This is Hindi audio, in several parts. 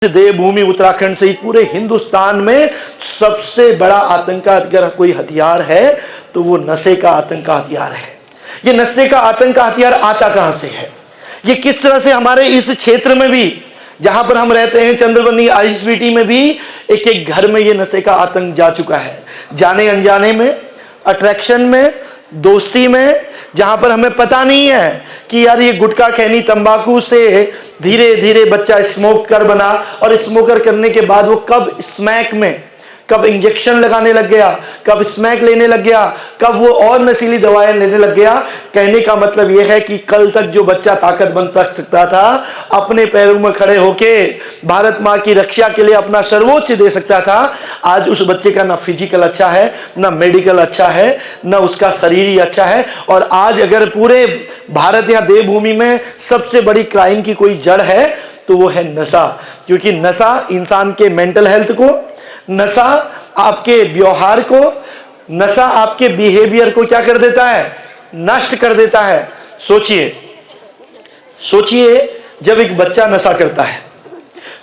देवभूमि उत्तराखंड सहित पूरे हिंदुस्तान में सबसे बड़ा आतंक अगर कोई हथियार है तो वो नशे का आतंक का हथियार है। ये नशे का आतंक का हथियार आता कहां से है? ये किस तरह से हमारे इस क्षेत्र में भी जहां पर हम रहते हैं चंद्रबनी आईएसबीटी में भी एक एक घर में ये नशे का आतंक जा चुका है। जाने अनजाने में, अट्रैक्शन में, दोस्ती में, जहां पर हमें पता नहीं है कि यार ये गुटखा खैनी तंबाकू से धीरे धीरे बच्चा स्मोकर बना और स्मोकर करने के बाद वो कब स्मैक में, कब इंजेक्शन लगाने लग गया, कब स्मैक लेने लग गया, कब वो और नशीली दवाएं लेने लग गया। कहने का मतलब यह है कि कल तक जो बच्चा ताकतवर तक सकता था, अपने पैरों में खड़े होके भारत माँ की रक्षा के लिए अपना सर्वोच्च दे सकता था, आज उस बच्चे का ना फिजिकल अच्छा है, ना मेडिकल अच्छा है, ना उसका शरीर ही अच्छा है। और आज अगर पूरे भारत या देवभूमि में सबसे बड़ी क्राइम की कोई जड़ है तो वो है नशा। क्योंकि नशा इंसान के मेंटल हेल्थ को, नशा आपके व्यवहार को, नशा आपके बिहेवियर को क्या कर देता है? नष्ट कर देता है। सोचिए जब एक बच्चा नशा करता है,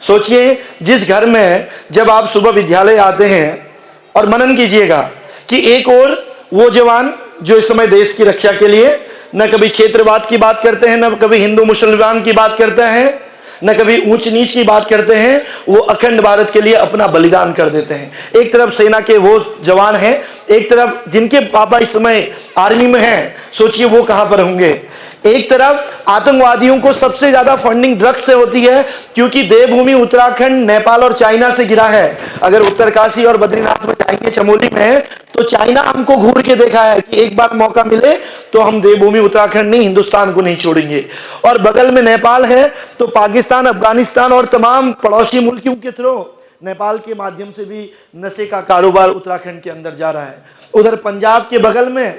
सोचिए जिस घर में जब आप सुबह विद्यालय आते हैं, और मनन कीजिएगा कि एक और वो जवान जो इस समय देश की रक्षा के लिए न कभी क्षेत्रवाद की बात करते हैं, न कभी हिंदू मुसलमान की बात करते हैं, न कभी ऊंच नीच की बात करते हैं, वो अखंड भारत के लिए अपना बलिदान कर देते हैं। एक तरफ सेना के वो जवान हैं, एक तरफ जिनके पापा इस समय आर्मी में हैं, सोचिए वो कहां पर होंगे। एक तरफ आतंकवादियों को सबसे ज्यादा फंडिंग ड्रग्स से होती है, क्योंकि देवभूमि उत्तराखंड नेपाल और चाइना से गिरा है। अगर उत्तरकाशी और बद्रीनाथ में जाएंगे, चमोली में, तो चाइना हमको घूर के देखा है कि एक बार मौका मिले तो हम देवभूमि उत्तराखंड नहीं, हिंदुस्तान को नहीं छोड़ेंगे। और बगल में नेपाल है तो पाकिस्तान, अफगानिस्तान और तमाम पड़ोसी मुल्कों के थ्रू नेपाल के माध्यम से भी नशे का कारोबार उत्तराखंड के अंदर जा रहा है। उधर पंजाब के बगल में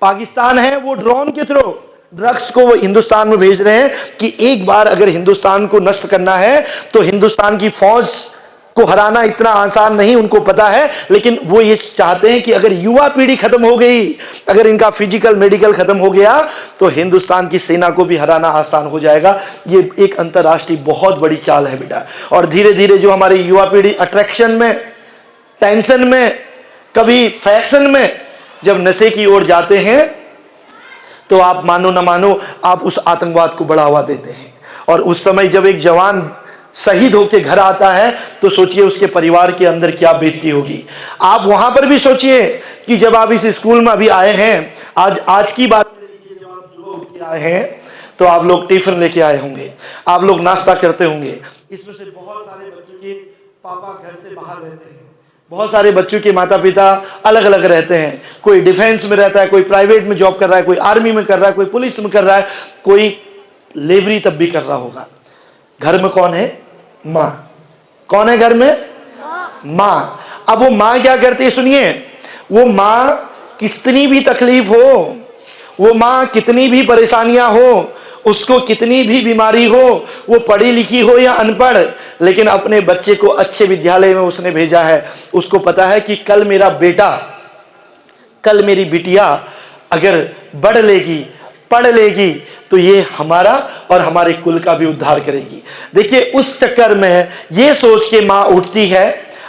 पाकिस्तान है, वो ड्रोन के थ्रू ड्रग्स को वो हिंदुस्तान में भेज रहे हैं कि एक बार अगर हिंदुस्तान को नष्ट करना है तो हिंदुस्तान की फौज को हराना इतना आसान नहीं, उनको पता है। लेकिन वो ये चाहते हैं कि अगर युवा पीढ़ी खत्म हो गई, अगर इनका फिजिकल मेडिकल खत्म हो गया, तो हिंदुस्तान की सेना को भी हराना आसान हो जाएगा। ये एक अंतरराष्ट्रीय बहुत बड़ी चाल है बेटा। और धीरे धीरे जो हमारी युवा पीढ़ी अट्रैक्शन में, टेंशन में, कभी फैशन में जब नशे की ओर जाते हैं, तो आप मानो न मानो आप उस आतंकवाद को बढ़ावा देते हैं। और उस समय जब एक जवान शहीद होकर घर आता है तो सोचिए उसके परिवार के अंदर क्या बीतती होगी। आप वहां पर भी सोचिए कि जब आप इस स्कूल में अभी आए हैं, आज की बात जब आप सुबह उठ के आए हैं तो आप लोग टिफिन लेके आए होंगे, आप लोग नाश्ता करते होंगे। इसमें से बहुत सारे बच्चों के पापा घर से बाहर रहते हैं, बहुत सारे बच्चों के माता पिता अलग अलग रहते हैं। कोई डिफेंस में रहता है, कोई प्राइवेट में जॉब कर रहा है, कोई आर्मी में कर रहा है, कोई पुलिस में कर रहा है, कोई लेबरी तब भी कर रहा होगा। घर में कौन है? माँ। कौन है घर में? माँ। अब वो माँ क्या करती है? सुनिए, वो माँ कितनी भी तकलीफ हो, वो माँ कितनी भी परेशानियां हो, उसको कितनी भी बीमारी हो, वो पढ़ी लिखी हो या अनपढ़, लेकिन अपने बच्चे को अच्छे विद्यालय में उसने भेजा है। उसको पता है कि कल मेरा बेटा, कल मेरी बिटिया अगर बढ़ लेगी, पढ़ लेगी, तो ये हमारा और हमारे कुल का भी उद्धार करेगी। देखिए, उस चक्कर में ये सोच के माँ उठती है,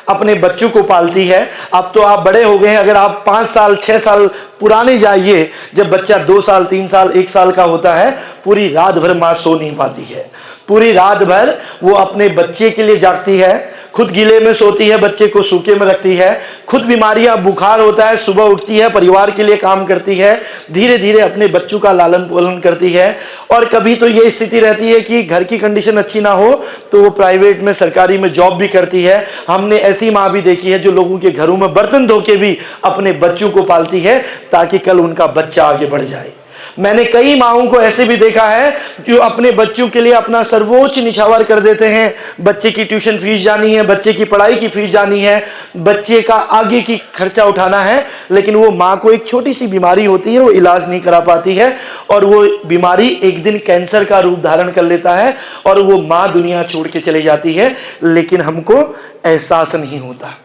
अपने बच्चों को पालती है। अब तो आप बड़े हो गए हैं, अगर आप 5 साल 6 साल पुराने जाइए, जब बच्चा 2 साल 3 साल 1 साल का होता है, पूरी रात भर माँ सो नहीं पाती है। पूरी रात भर वो अपने बच्चे के लिए जागती है, खुद गीले में सोती है, बच्चे को सूखे में रखती है, खुद बीमारियां, बुखार होता है, सुबह उठती है, परिवार के लिए काम करती है, धीरे धीरे अपने बच्चों का लालन पालन करती है। और कभी तो ये स्थिति रहती है कि घर की कंडीशन अच्छी ना हो तो वो प्राइवेट में, सरकारी में जॉब भी करती है। हमने ऐसी माँ भी देखी है जो लोगों के घरों में बर्तन धो के भी अपने बच्चों को पालती है ताकि कल उनका बच्चा आगे बढ़ जाए। मैंने कई माओं को ऐसे भी देखा है जो अपने बच्चों के लिए अपना सर्वोच्च निछावर कर देते हैं। बच्चे की ट्यूशन फीस जानी है, बच्चे की पढ़ाई की फीस जानी है, बच्चे का आगे की खर्चा उठाना है, लेकिन वो माँ को एक छोटी सी बीमारी होती है, वो इलाज नहीं करा पाती है, और वो बीमारी एक दिन कैंसर का रूप धारण कर लेता है और वो माँ दुनिया छोड़ के चली जाती है, लेकिन हमको एहसास नहीं होता।